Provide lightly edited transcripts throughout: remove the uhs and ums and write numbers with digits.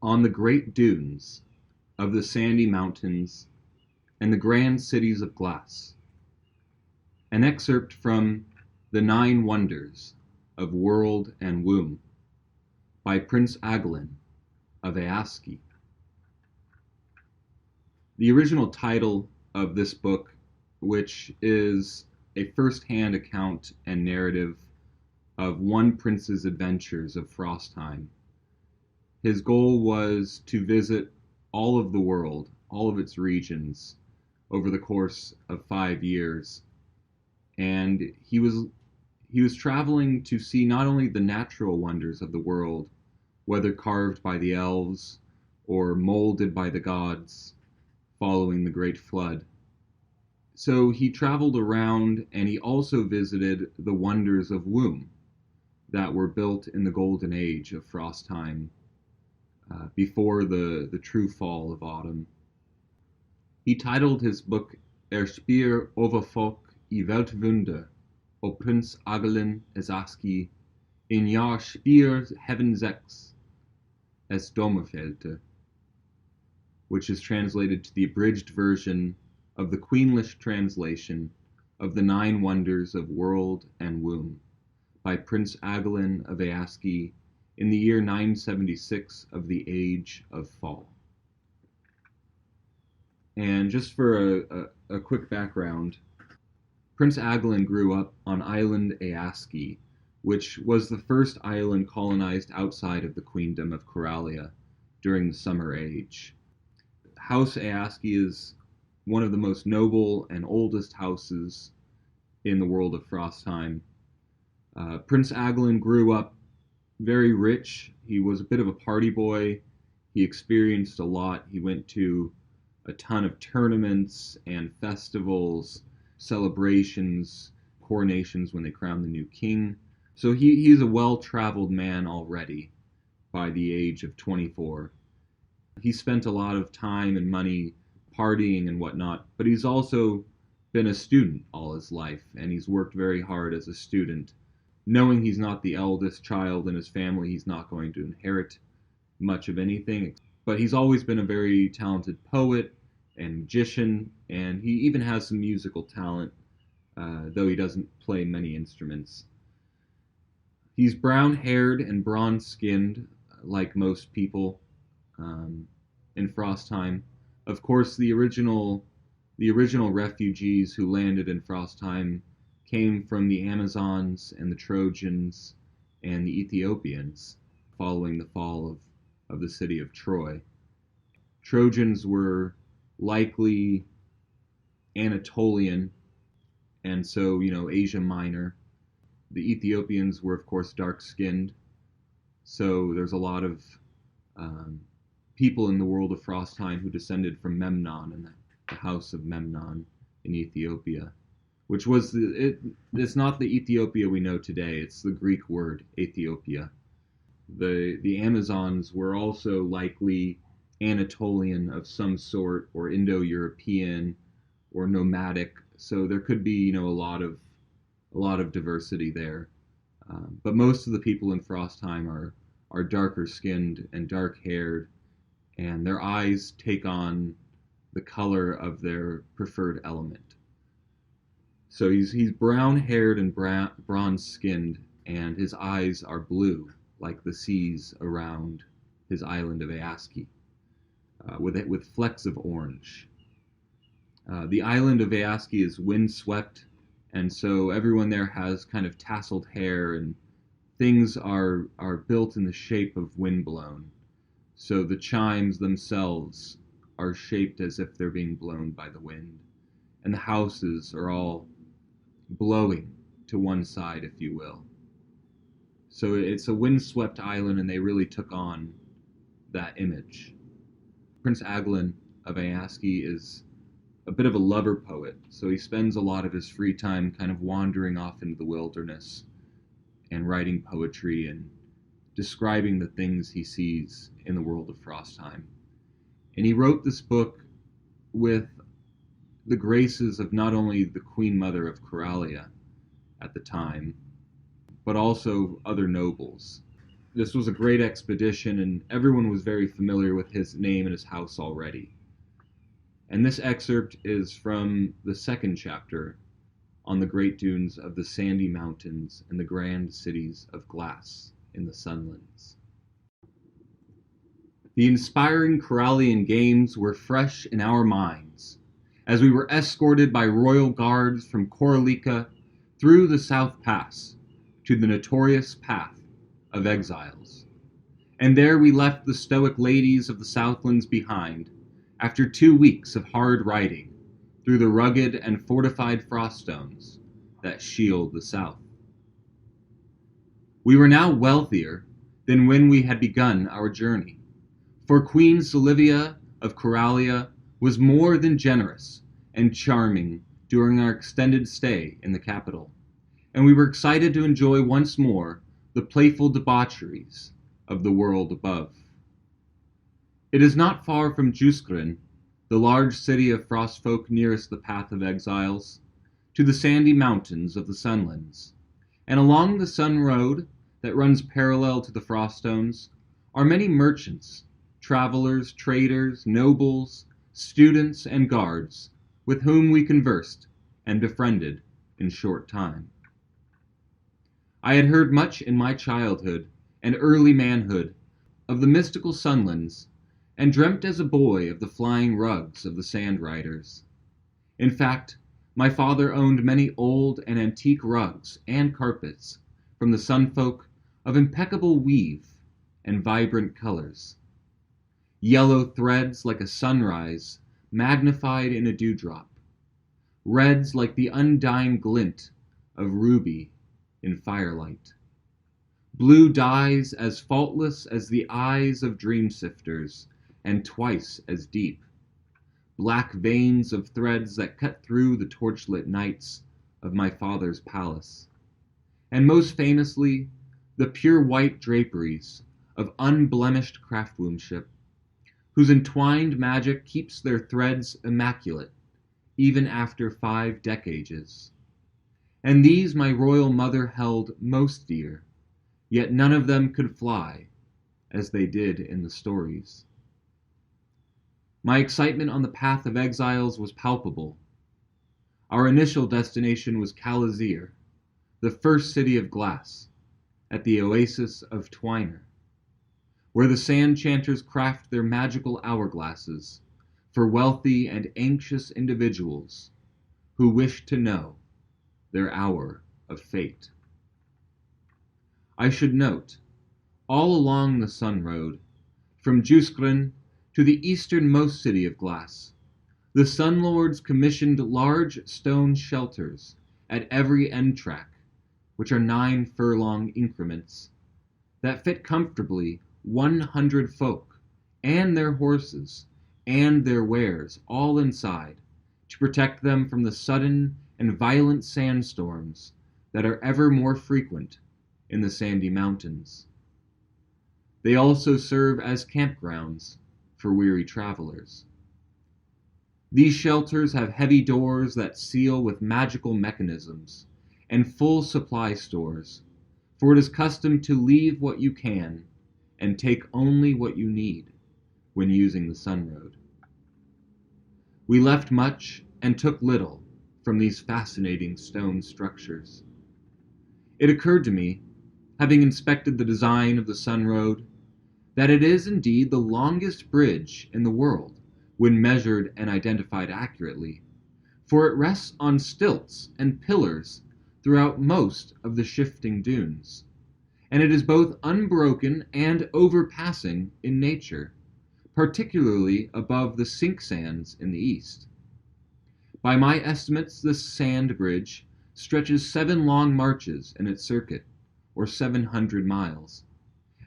On the great dunes of the sandy mountains and the grand cities of glass. An excerpt from The Nine Wonders of World and Womb by Prince Agalin of Aaski. The original title of this book, which is a first-hand account and narrative of one prince's adventures of Frostheim. His goal was to visit all of the world, all of its regions, over the course of 5 years. And he was traveling to see not only the natural wonders of the world, whether carved by the elves or molded by the gods following the Great Flood. So he traveled around, and he also visited the wonders of womb that were built in the golden age of Frostheim, before the true fall of autumn. He titled his book Speer over Volk I Weltwunder, o Prince Agalin of Aaski, in Jahr Speer Heaven 6 es Dommerfelte, which is translated to the abridged version of the Queenlish translation of The Nine Wonders of World and Womb by Prince Agalin of Aaski in the year 976 of the Age of Fall. And just for a quick background, Prince Agalin grew up on island Aaski, which was the first island colonized outside of the Queendom of Coralia during the Summer Age. House Aaski is one of the most noble and oldest houses in the world of Frostheim. Prince Agalin grew up very rich. He was a bit of a party boy. He experienced a lot. He went to a ton of tournaments and festivals, celebrations, coronations when they crowned the new king. So he's a well-traveled man already by the age of 24. He spent a lot of time and money partying and whatnot, but he's also been a student all his life, and he's worked very hard as a student. Knowing he's not the eldest child in his family, he's not going to inherit much of anything, but he's always been a very talented poet and magician, and he even has some musical talent, though he doesn't play many instruments. He's brown-haired and bronze-skinned, like most people in Frostheim. Of course, the original refugees who landed in Frostheim came from the Amazons and the Trojans and the Ethiopians following the fall of the city of Troy. Trojans were likely Anatolian, and so, Asia Minor. The Ethiopians were, of course, dark-skinned, so there's a lot of people in the world of Frostheim who descended from Memnon and the house of Memnon in Ethiopia, which was it's not the Ethiopia we know today. It's the Greek word Ethiopia. The Amazons were also likely Anatolian of some sort, or Indo-European, or nomadic. So there could be a lot of diversity there. But most of the people in Frostheim are darker skinned and dark haired, and their eyes take on the color of their preferred element. So he's brown-haired and bronze-skinned, and his eyes are blue, like the seas around his island of Aaski, with flecks of orange. The island of Aaski is windswept, and so everyone there has kind of tasseled hair, and things are built in the shape of windblown. So the chimes themselves are shaped as if they're being blown by the wind, and the houses are all blowing to one side, if you will. So it's a windswept island, and they really took on that image. Prince Agalin of Aaski is a bit of a lover poet, so he spends a lot of his free time kind of wandering off into the wilderness and writing poetry and describing the things he sees in the world of Frostheim. And he wrote this book with the graces of not only the Queen Mother of Coralia at the time, but also other nobles. This was a great expedition, and everyone was very familiar with his name and his house already. And this excerpt is from the second chapter on the great dunes of the sandy mountains and the grand cities of glass in the Sunlands. The inspiring Corallian games were fresh in our minds as we were escorted by royal guards from Koralika through the South Pass to the notorious Path of Exiles. And there we left the stoic ladies of the Southlands behind after 2 weeks of hard riding through the rugged and fortified froststones that shield the south. We were now wealthier than when we had begun our journey, for Queen Silivia of Corallia was more than generous and charming during our extended stay in the capital, and we were excited to enjoy once more the playful debaucheries of the world above. It is not far from Juskren, the large city of frostfolk nearest the Path of Exiles, to the sandy mountains of the Sunlands, and along the Sun Road that runs parallel to the Froststones are many merchants, travelers, traders, nobles, students, and guards with whom we conversed and befriended in short time. I had heard much in my childhood and early manhood of the mystical Sunlands, and dreamt as a boy of the flying rugs of the sand riders. In fact, my father owned many old and antique rugs and carpets from the Sunfolk of impeccable weave and vibrant colors. Yellow threads like a sunrise magnified in a dewdrop, reds like the undying glint of ruby in firelight, blue dyes as faultless as the eyes of dream sifters and twice as deep, black veins of threads that cut through the torchlit nights of my father's palace, and most famously, the pure white draperies of unblemished craftswomanship, whose entwined magic keeps their threads immaculate even after 5 decades. And these my royal mother held most dear, yet none of them could fly as they did in the stories. My excitement on the Path of Exiles was palpable. Our initial destination was Calazir, the first city of glass, at the oasis of Twiner, where the sand chanters craft their magical hourglasses for wealthy and anxious individuals who wish to know their hour of fate. I should note, all along the Sun Road, from Juskren to the easternmost city of glass, the Sun Lords commissioned large stone shelters at every end track, which are 9 furlong increments, that fit comfortably 100 folk, and their horses, and their wares, all inside, to protect them from the sudden and violent sandstorms that are ever more frequent in the sandy mountains. They also serve as campgrounds for weary travelers. These shelters have heavy doors that seal with magical mechanisms and full supply stores, for it is custom to leave what you can and take only what you need when using the Sun Road. We left much and took little from these fascinating stone structures. It occurred to me, having inspected the design of the Sun Road, that it is indeed the longest bridge in the world when measured and identified accurately, for it rests on stilts and pillars throughout most of the shifting dunes, and it is both unbroken and overpassing in nature, particularly above the sink sands in the east. By my estimates, this sand bridge stretches 7 long marches in its circuit, or 700 miles,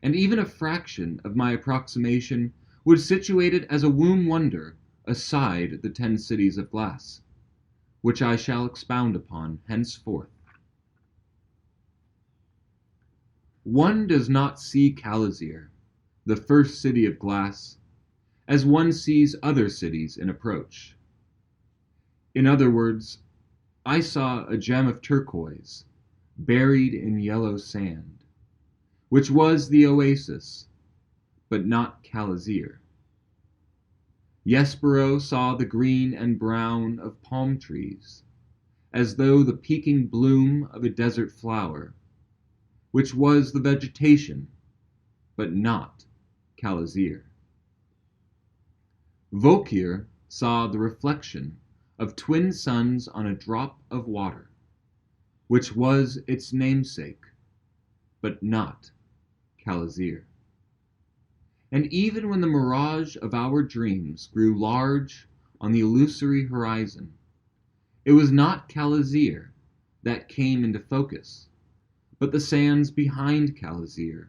and even a fraction of my approximation would situate it as a womb wonder aside the 10 cities of glass, which I shall expound upon henceforth. One does not see Calazir, the first city of glass, as one sees other cities in approach. In other words, I saw a gem of turquoise buried in yellow sand, which was the oasis, but not Calazir. Yespero saw the green and brown of palm trees, as though the peaking bloom of a desert flower, which was the vegetation, but not Calazir. Vokir saw the reflection of twin suns on a drop of water, which was its namesake, but not Calazir. And even when the mirage of our dreams grew large on the illusory horizon, it was not Calazir that came into focus, but the sands behind Calazir,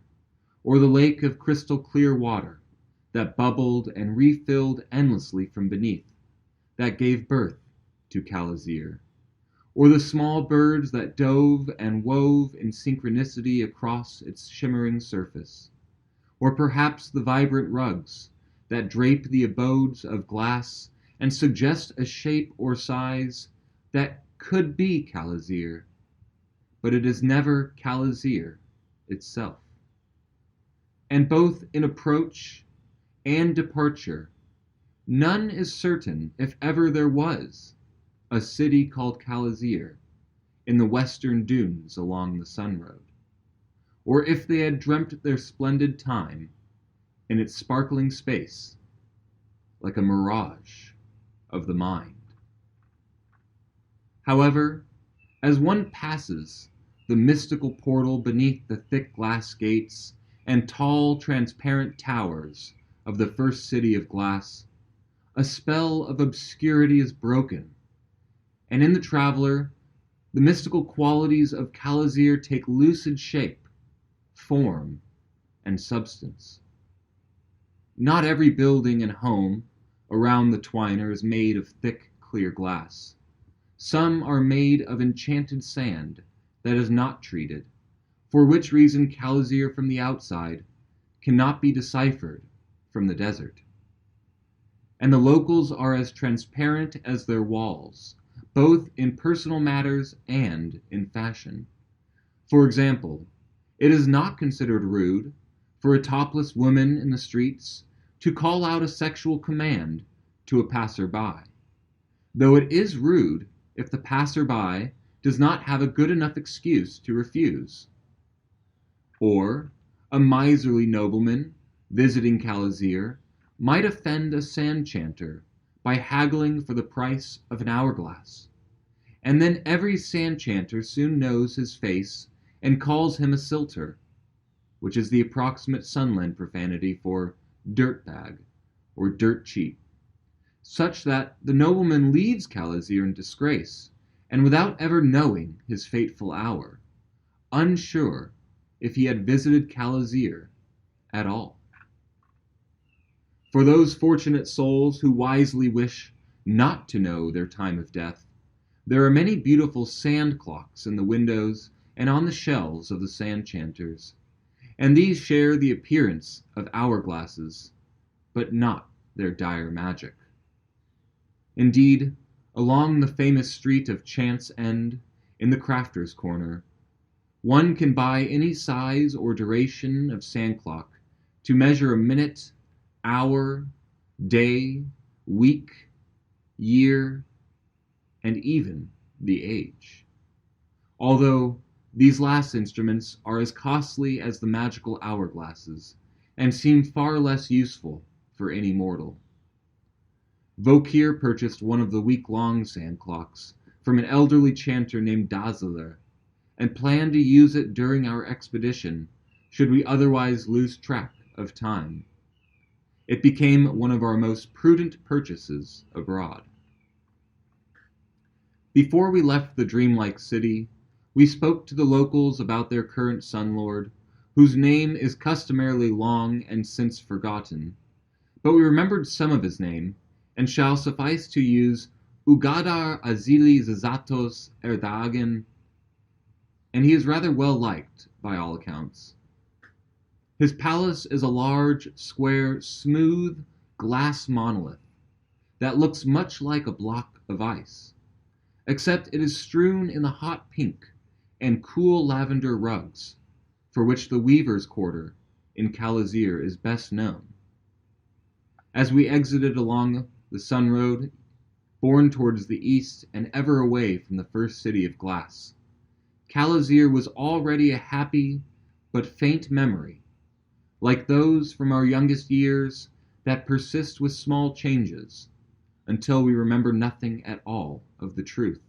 or the lake of crystal clear water that bubbled and refilled endlessly from beneath, that gave birth to Calazir, or the small birds that dove and wove in synchronicity across its shimmering surface, or perhaps the vibrant rugs that drape the abodes of glass and suggest a shape or size that could be Calazir, but it is never Calazir itself. And both in approach and departure, none is certain if ever there was a city called Calazir in the western dunes along the Sun Road, or if they had dreamt their splendid time in its sparkling space like a mirage of the mind. However, as one passes the mystical portal beneath the thick glass gates and tall transparent towers of the first city of glass, a spell of obscurity is broken, and in the traveler, the mystical qualities of Calazir take lucid shape, form, and substance. Not every building and home around the Twiner is made of thick, clear glass. Some are made of enchanted sand that is not treated, for which reason Calazir from the outside cannot be deciphered from the desert. And the locals are as transparent as their walls, both in personal matters and in fashion. For example, it is not considered rude for a topless woman in the streets to call out a sexual command to a passerby, though it is rude if the passerby does not have a good enough excuse to refuse. Or a miserly nobleman visiting Calazir might offend a sand chanter by haggling for the price of an hourglass, and then every sand chanter soon knows his face and calls him a silter, which is the approximate Sunland profanity for dirtbag or dirt cheap, such that the nobleman leaves Calazir in disgrace and without ever knowing his fateful hour, unsure if he had visited Calazir at all. For those fortunate souls who wisely wish not to know their time of death, there are many beautiful sand clocks in the windows and on the shelves of the sand chanters, and these share the appearance of hourglasses, but not their dire magic. Indeed, along the famous street of Chance End, in the Crafter's Corner, one can buy any size or duration of sand clock to measure a minute, hour, day, week, year, and even the age. Although these last instruments are as costly as the magical hourglasses, and seem far less useful for any mortal. Vokir purchased one of the week-long sand clocks from an elderly chanter named Dazzler, and planned to use it during our expedition should we otherwise lose track of time. It became one of our most prudent purchases abroad. Before we left the dreamlike city, we spoke to the locals about their current sunlord, whose name is customarily long and since forgotten, but we remembered some of his name, and shall suffice to use Ugadar Azili Zazatos Erdagen, and he is rather well liked by all accounts. His palace is a large, square, smooth, glass monolith that looks much like a block of ice, except it is strewn in the hot pink and cool lavender rugs, for which the weavers' quarter in Calazir is best known. As we exited along the sun road, borne towards the east and ever away from the first city of glass, Calazir was already a happy but faint memory, like those from our youngest years that persist with small changes until we remember nothing at all of the truth.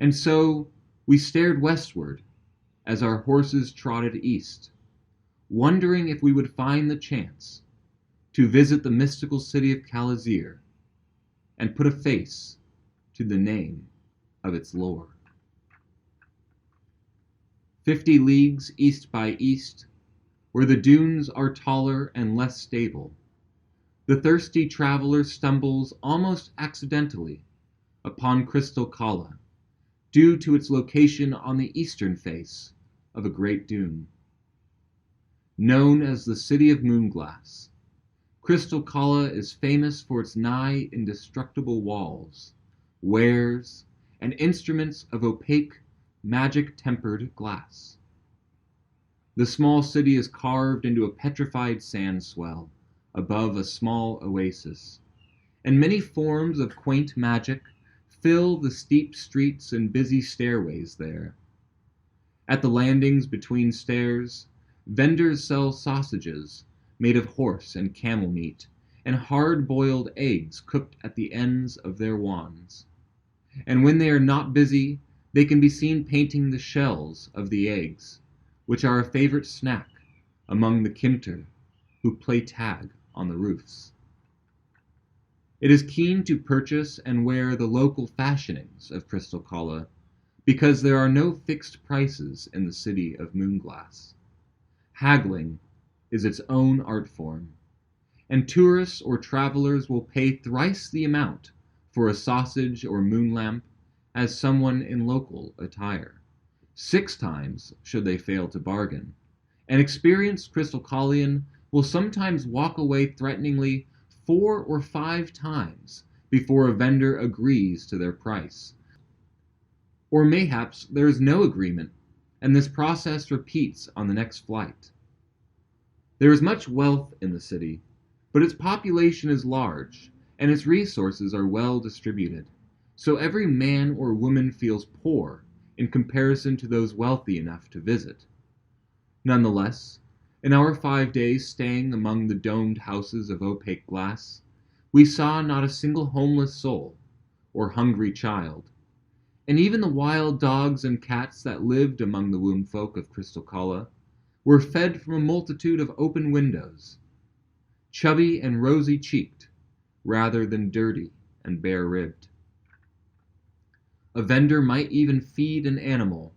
And so we stared westward as our horses trotted east, wondering if we would find the chance to visit the mystical city of Calazir and put a face to the name of its lore. 50 leagues east by east, where the dunes are taller and less stable, the thirsty traveler stumbles almost accidentally upon Crystal Cala, due to its location on the eastern face of a great dune. Known as the City of Moonglass, Crystal Cala is famous for its nigh indestructible walls, wares, and instruments of opaque, magic-tempered glass. The small city is carved into a petrified sand swell above a small oasis, and many forms of quaint magic fill the steep streets and busy stairways there. At the landings between stairs, vendors sell sausages made of horse and camel meat, and hard-boiled eggs cooked at the ends of their wands. And when they are not busy, they can be seen painting the shells of the eggs, which are a favorite snack among the Kimter who play tag on the roofs. It is keen to purchase and wear the local fashionings of Crystal Cala, because there are no fixed prices in the city of Moonglass. Haggling is its own art form, and tourists or travelers will pay thrice the amount for a sausage or moon lamp as someone in local attire, 6 times should they fail to bargain. An experienced Crystal Calian will sometimes walk away threateningly 4 or 5 times before a vendor agrees to their price. Or mayhaps there is no agreement, and this process repeats on the next flight. There is much wealth in the city, but its population is large, and its resources are well distributed, so every man or woman feels poor in comparison to those wealthy enough to visit. Nonetheless, in our 5 days staying among the domed houses of opaque glass, we saw not a single homeless soul or hungry child, and even the wild dogs and cats that lived among the wombfolk of Crystal Cala were fed from a multitude of open windows, chubby and rosy-cheeked, rather than dirty and bare-ribbed. A vendor might even feed an animal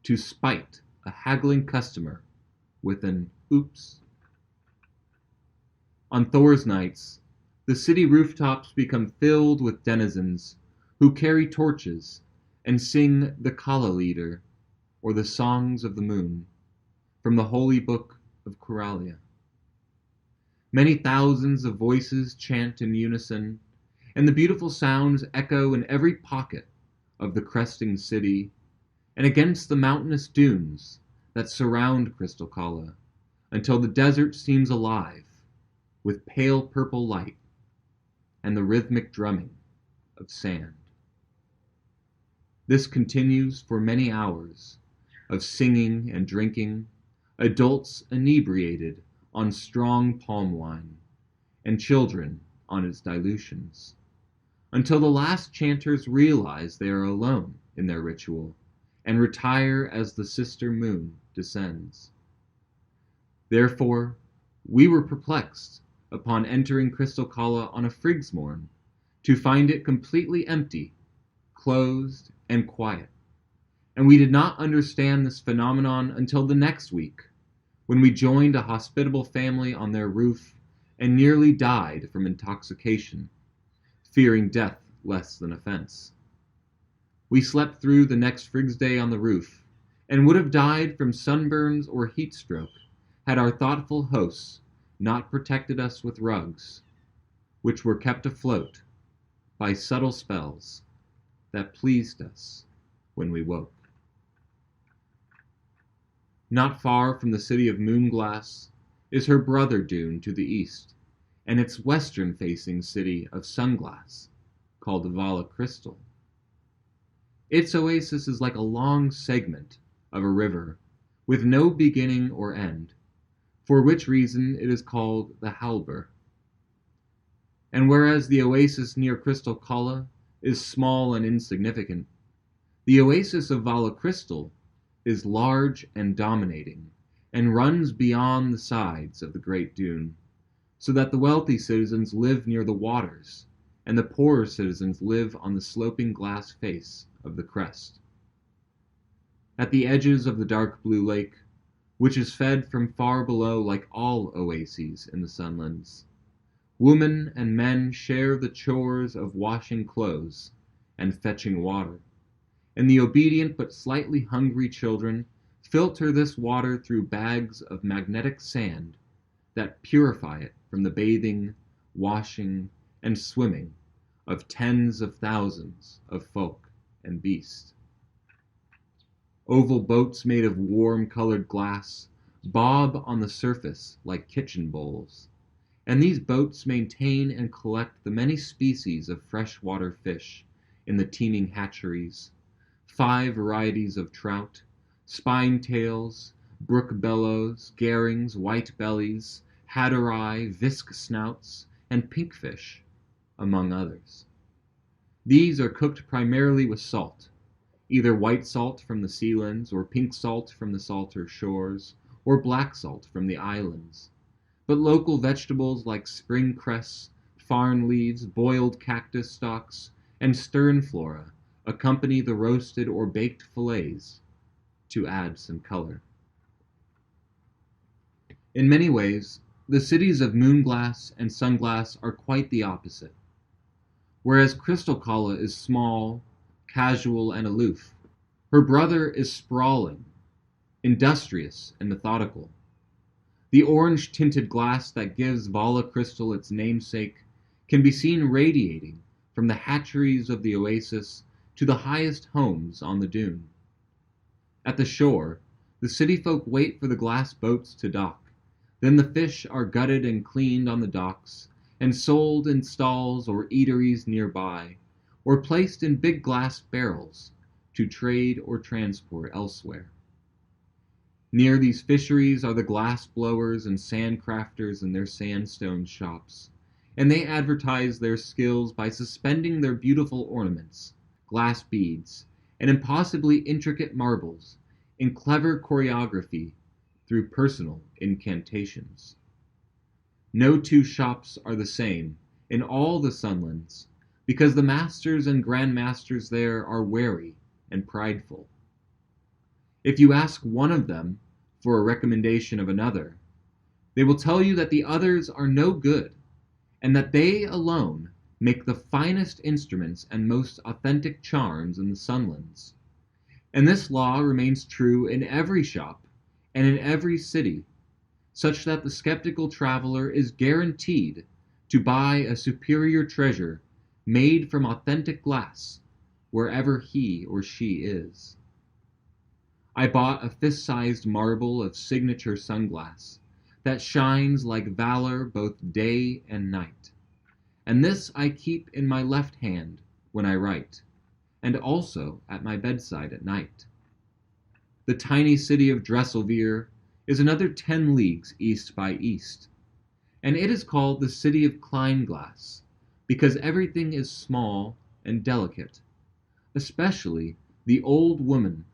to spite a haggling customer with an oops. On Thor's nights, the city rooftops become filled with denizens who carry torches and sing the Kala Lieder, or the Songs of the Moon, from the holy book of Coralia. Many thousands of voices chant in unison, and the beautiful sounds echo in every pocket of the cresting city and against the mountainous dunes that surround Crystal Cala, until the desert seems alive with pale purple light and the rhythmic drumming of sand. This continues for many hours of singing and drinking, adults inebriated on strong palm wine, and children on its dilutions, until the last chanters realize they are alone in their ritual and retire as the sister moon descends. Therefore, we were perplexed upon entering Crystal Cala on a Frig's morn to find it completely empty, closed, and quiet. And we did not understand this phenomenon until the next week, when we joined a hospitable family on their roof and nearly died from intoxication, fearing death less than offense. We slept through the next Frig's Day on the roof, and would have died from sunburns or heat stroke had our thoughtful hosts not protected us with rugs, which were kept afloat by subtle spells that pleased us when we woke. Not far from the city of Moonglass is her brother dune to the east, and its western-facing city of Sunglass, called Vala Crystal. Its oasis is like a long segment of a river with no beginning or end, for which reason it is called the Halber. And whereas the oasis near Crystal Kala is small and insignificant, the oasis of Vala Crystal is large and dominating, and runs beyond the sides of the great dune, so that the wealthy citizens live near the waters, and the poorer citizens live on the sloping glass face of the crest. At the edges of the dark blue lake, which is fed from far below like all oases in the Sunlands, women and men share the chores of washing clothes and fetching water, and the obedient but slightly hungry children filter this water through bags of magnetic sand that purify it from the bathing, washing, and swimming of tens of thousands of folk and beasts. Oval boats made of warm-colored glass bob on the surface like kitchen bowls, and these boats maintain and collect the many species of freshwater fish in the teeming hatcheries, 5 varieties of trout, spine-tails, brook bellows, garrings, white bellies, hadderi, visc snouts, and pinkfish, among others. These are cooked primarily with salt, either white salt from the sealands, or pink salt from the salter shores, or black salt from the islands. But local vegetables like spring cress, farn leaves, boiled cactus stalks, and sternflora accompany the roasted or baked fillets to add some color. In many ways, the cities of Moonglass and Sunglass are quite the opposite. Whereas Crystal Kala is small, casual, and aloof, her brother is sprawling, industrious, and methodical. The orange-tinted glass that gives Vala Crystal its namesake can be seen radiating from the hatcheries of the oasis to the highest homes on the dune. At the shore, the city folk wait for the glass boats to dock. Then the fish are gutted and cleaned on the docks, and sold in stalls or eateries nearby, or placed in big glass barrels to trade or transport elsewhere. Near these fisheries are the glass blowers and sandcrafters in their sandstone shops, and they advertise their skills by suspending their beautiful ornaments, glass beads, and impossibly intricate marbles in clever choreography through personal incantations. No 2 shops are the same in all the Sunlands, because the masters and grandmasters there are wary and prideful. If you ask one of them for a recommendation of another, they will tell you that the others are no good, and that they alone make the finest instruments and most authentic charms in the Sunlands. And this law remains true in every shop and in every city, such that the skeptical traveler is guaranteed to buy a superior treasure made from authentic glass wherever he or she is. I bought a fist-sized marble of signature sunglass that shines like valor both day and night, and this I keep in my left hand when I write, and also at my bedside at night. The tiny city of Dresselveer is another 10 leagues east by east, and it is called the City of Kleinglass because everything is small and delicate, especially the old women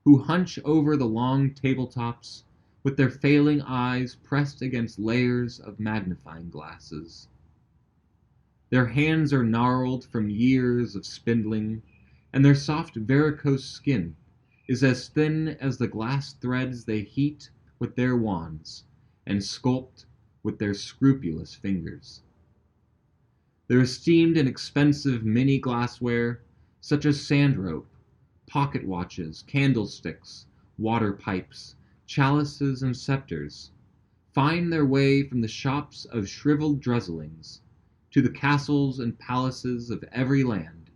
who hunch over the long tabletops with their failing eyes pressed against layers of magnifying glasses. Their hands are gnarled from years of spindling, and their soft varicose skin is as thin as the glass threads they heat with their wands and sculpt with their scrupulous fingers. Their esteemed and expensive mini glassware, such as sandrope, pocket watches, candlesticks, water pipes, chalices, and scepters, find their way from the shops of shriveled drusselings to the castles and palaces of every land,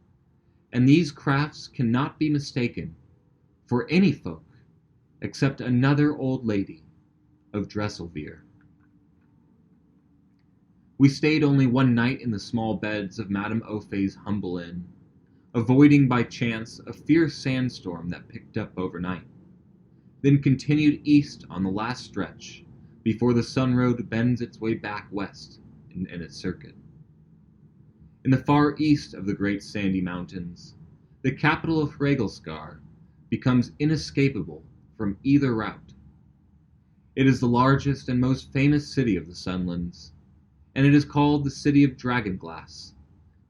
and these crafts cannot be mistaken for any folk except another old lady of Dresselveer. We stayed only one night in the small beds of Madame Ofe's humble inn, avoiding by chance a fierce sandstorm that picked up overnight, then continued east on the last stretch before the sun road bends its way back west in its circuit. In the far east of the great sandy mountains, the capital of Hregelscar becomes inescapable from either route. It is the largest and most famous city of the Sunlands, and it is called the City of Dragonglass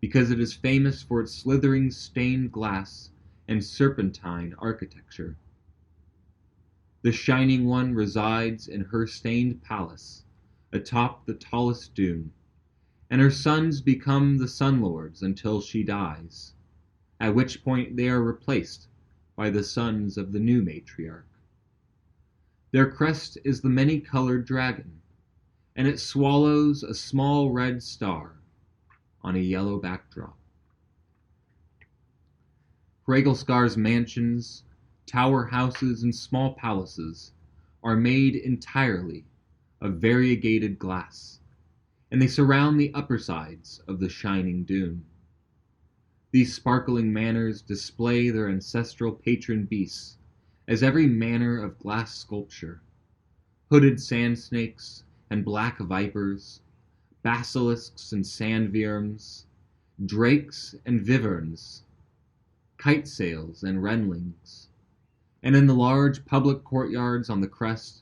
because it is famous for its slithering stained glass and serpentine architecture. The Shining One resides in her stained palace atop the tallest dune, and her sons become the Sun Lords until she dies, at which point they are replaced by the sons of the new matriarch. Their crest is the many-colored dragon, and it swallows a small red star on a yellow backdrop. Hregelskar's mansions, tower houses, and small palaces are made entirely of variegated glass, and they surround the upper sides of the shining dune. These sparkling manors display their ancestral patron beasts as every manner of glass sculpture: hooded sand snakes and black vipers, basilisks and sandworms, drakes and viverns, kite sails and wrenlings. And in the large public courtyards on the crest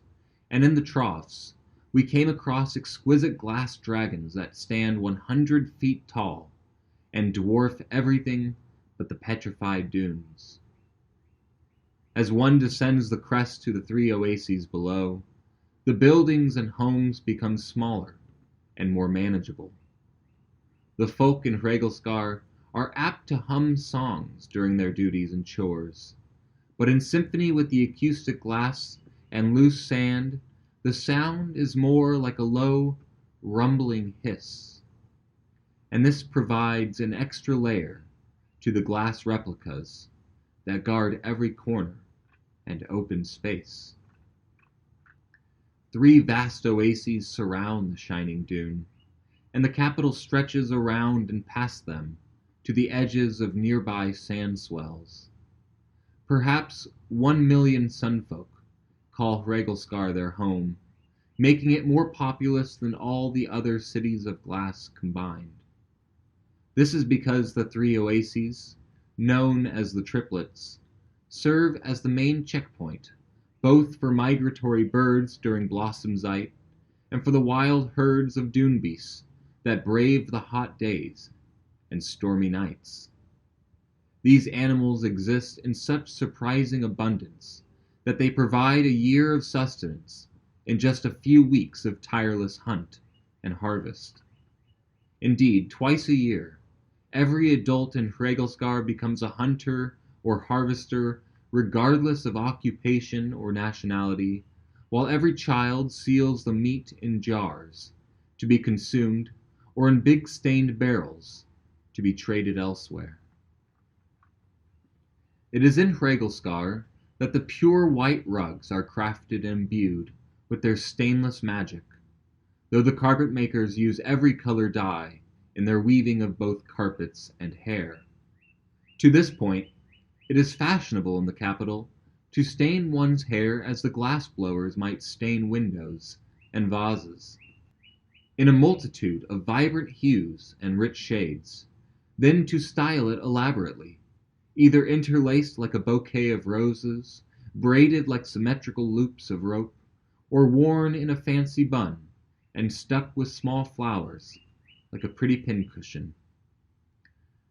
and in the troughs, we came across exquisite glass dragons that stand 100 feet tall and dwarf everything but the petrified dunes. As one descends the crest to the 3 oases below, the buildings and homes become smaller and more manageable. The folk in Hregelscar are apt to hum songs during their duties and chores, but in symphony with the acoustic glass and loose sand, the sound is more like a low, rumbling hiss. And this provides an extra layer to the glass replicas that guard every corner and open space. 3 vast oases surround the shining dune, and the capital stretches around and past them to the edges of nearby sand swells. Perhaps 1 million sunfolk call Hregelscar their home, making it more populous than all the other cities of glass combined. This is because the 3 oases, known as the triplets, serve as the main checkpoint, both for migratory birds during Blossomzeit and for the wild herds of dune beasts that brave the hot days and stormy nights. These animals exist in such surprising abundance that they provide a year of sustenance in just a few weeks of tireless hunt and harvest. Indeed, twice a year, every adult in Hregelscar becomes a hunter or harvester regardless of occupation or nationality, while every child seals the meat in jars to be consumed or in big stained barrels to be traded elsewhere. It is in Hregelscar that the pure white rugs are crafted and imbued with their stainless magic, though the carpet makers use every color dye in their weaving of both carpets and hair. To this point, it is fashionable in the capital to stain one's hair as the glass-blowers might stain windows and vases, in a multitude of vibrant hues and rich shades, then to style it elaborately, either interlaced like a bouquet of roses, braided like symmetrical loops of rope, or worn in a fancy bun and stuck with small flowers like a pretty pincushion.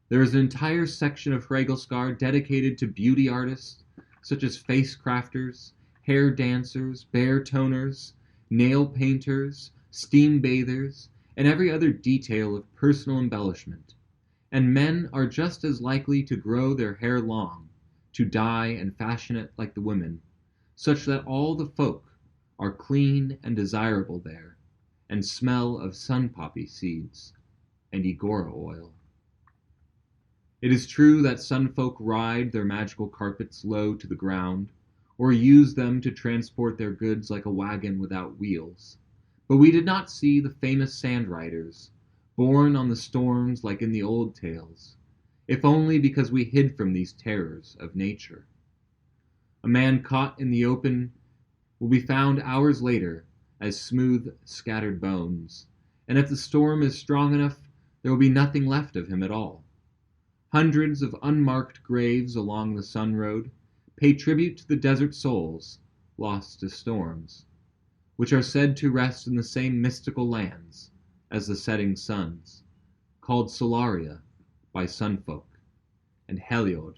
There is an entire section of Hregelscar dedicated to beauty artists such as face crafters, hair dancers, bear toners, nail painters, steam bathers, and every other detail of personal embellishment. And men are just as likely to grow their hair long, to dye and fashion it like the women, such that all the folk are clean and desirable there, and smell of sun poppy seeds and Igora oil. It is true that sunfolk ride their magical carpets low to the ground, or use them to transport their goods like a wagon without wheels. But we did not see the famous sand riders, borne on the storms like in the old tales, if only because we hid from these terrors of nature. A man caught in the open will be found hours later as smooth, scattered bones, and if the storm is strong enough, there will be nothing left of him at all. Hundreds of unmarked graves along the sun road pay tribute to the desert souls lost to storms, which are said to rest in the same mystical lands as the setting suns, called Solaria by sunfolk and Heliod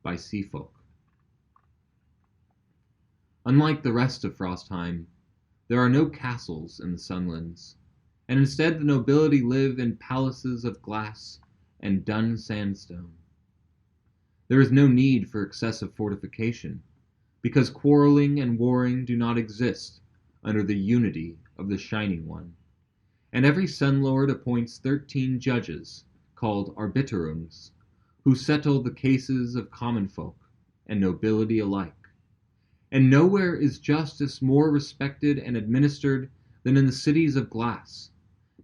by seafolk. Unlike the rest of Frostheim, there are no castles in the Sunlands, and instead the nobility live in palaces of glass and dun sandstone. There is no need for excessive fortification, because quarreling and warring do not exist under the unity of the Shining One, and every Sunlord appoints 13 judges, called arbiterungs, who settle the cases of common folk and nobility alike. And nowhere is justice more respected and administered than in the cities of glass,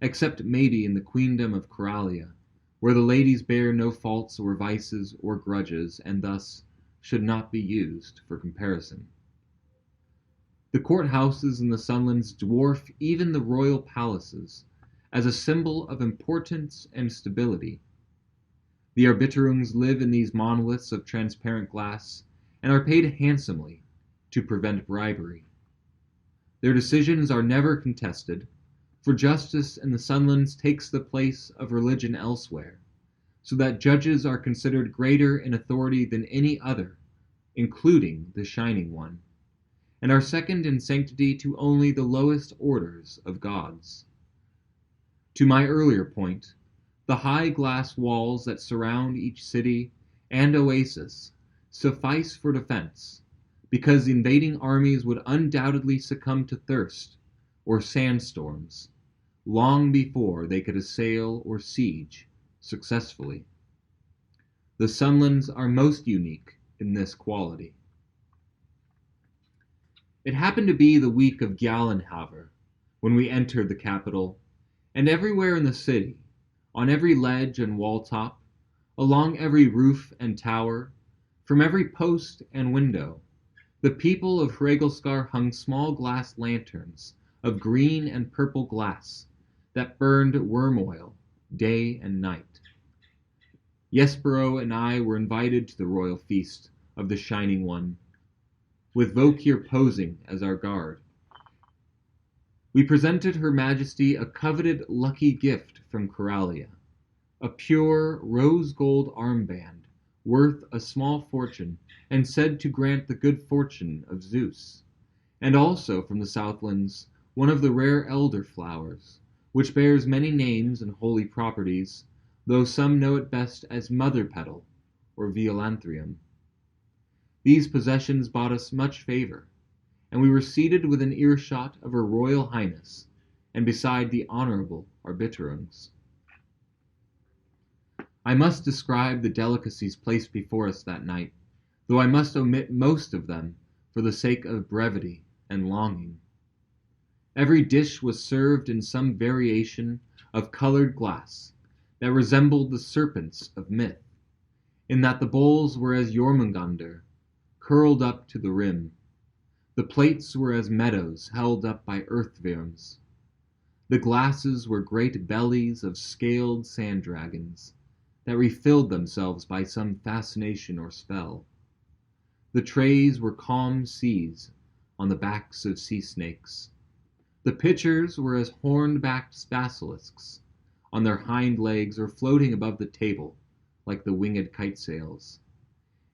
except maybe in the queendom of Coralia, where the ladies bear no faults or vices or grudges, and thus should not be used for comparison. The courthouses in the Sunlands dwarf even the royal palaces as a symbol of importance and stability. The arbiterungs live in these monoliths of transparent glass and are paid handsomely to prevent bribery. Their decisions are never contested, for justice in the Sunlands takes the place of religion elsewhere, so that judges are considered greater in authority than any other, including the Shining One, and are second in sanctity to only the lowest orders of gods. To my earlier point, the high glass walls that surround each city and oasis suffice for defense, because invading armies would undoubtedly succumb to thirst or sandstorms long before they could assail or siege successfully. The Sunlands are most unique in this quality. It happened to be the week of Gjallenhaver when we entered the capital, and everywhere in the city, on every ledge and wall top, along every roof and tower, from every post and window, the people of Hregilskar hung small glass lanterns of green and purple glass that burned worm oil day and night. Jespero and I were invited to the royal feast of the Shining One, with Vokir posing as our guard. We presented Her Majesty a coveted lucky gift from Coralia, a pure rose gold armband worth a small fortune and said to grant the good fortune of Zeus, and also from the Southlands one of the rare elder flowers, which bears many names and holy properties, though some know it best as mother petal or violanthrium. These possessions bought us much favor, and we were seated within earshot of Her Royal Highness, and beside the honorable arbiterungs. I must describe the delicacies placed before us that night, though I must omit most of them for the sake of brevity and longing. Every dish was served in some variation of colored glass that resembled the serpents of myth, in that the bowls were as Jormungandr, curled up to the rim. The plates were as meadows held up by earthworms. The glasses were great bellies of scaled sand dragons that refilled themselves by some fascination or spell. The trays were calm seas on the backs of sea snakes. The pitchers were as horn-backed basilisks on their hind legs or floating above the table like the winged kite sails.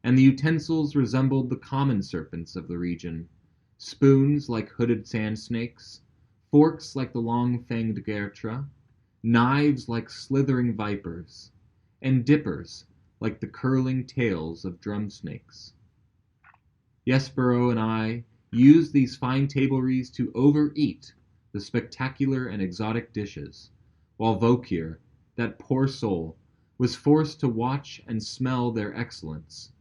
And the utensils resembled the common serpents of the region, spoons like hooded sand snakes, forks like the long-fanged gertra, knives like slithering vipers, and dippers like the curling tails of drum snakes. Jespero and I used these fine tableries to overeat the spectacular and exotic dishes, while Vokir, that poor soul, was forced to watch and smell their excellence.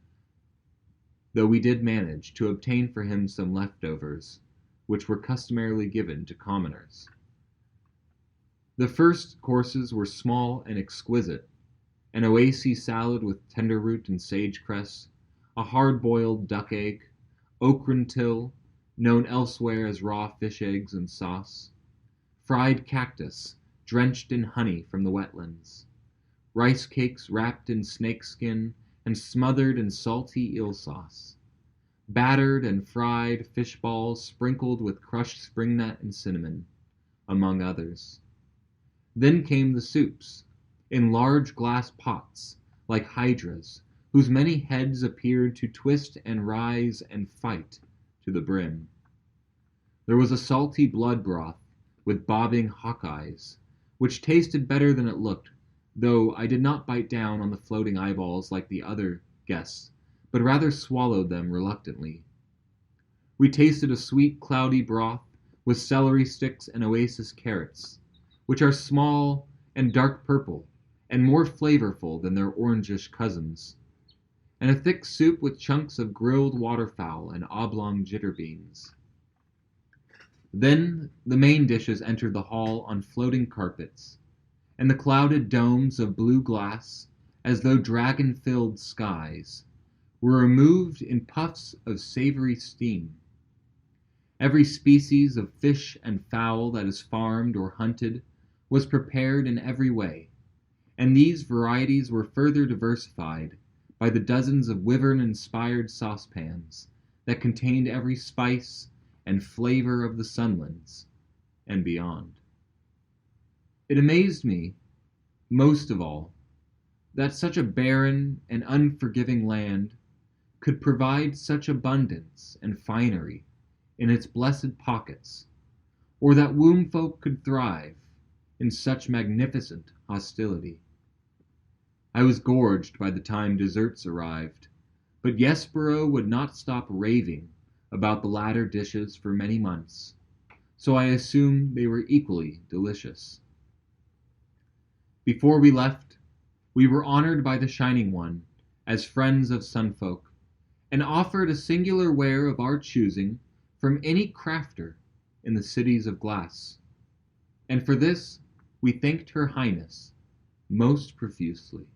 though we did manage to obtain for him some leftovers, which were customarily given to commoners. The first courses were small and exquisite: an oasi salad with tender root and sage cress, a hard-boiled duck egg, ochrantil, known elsewhere as raw fish eggs and sauce, fried cactus drenched in honey from the wetlands, rice cakes wrapped in snakeskin and smothered in salty eel sauce, battered and fried fish balls sprinkled with crushed springnut and cinnamon, among others. Then came the soups, in large glass pots, like hydras, whose many heads appeared to twist and rise and fight to the brim. There was a salty blood broth, with bobbing hawk eyes, which tasted better than it looked, though I did not bite down on the floating eyeballs like the other guests, but rather swallowed them reluctantly. We tasted a sweet, cloudy broth, with celery sticks and oasis carrots, which are small and dark purple, and more flavorful than their orangish cousins, and a thick soup with chunks of grilled waterfowl and oblong jitter beans. Then the main dishes entered the hall on floating carpets, and the clouded domes of blue glass, as though dragon-filled skies, were removed in puffs of savory steam. Every species of fish and fowl that is farmed or hunted was prepared in every way, and these varieties were further diversified by the dozens of wyvern-inspired saucepans that contained every spice and flavor of the Sunlands and beyond. It amazed me, most of all, that such a barren and unforgiving land could provide such abundance and finery in its blessed pockets, or that womb folk could thrive in such magnificent hostility. I was gorged by the time desserts arrived, but Yespero would not stop raving about the latter dishes for many months, so I assume they were equally delicious. Before we left, we were honored by the Shining One as friends of Sunfolk, and offered a singular ware of our choosing from any crafter in the cities of glass, and for this we thanked Her Highness most profusely.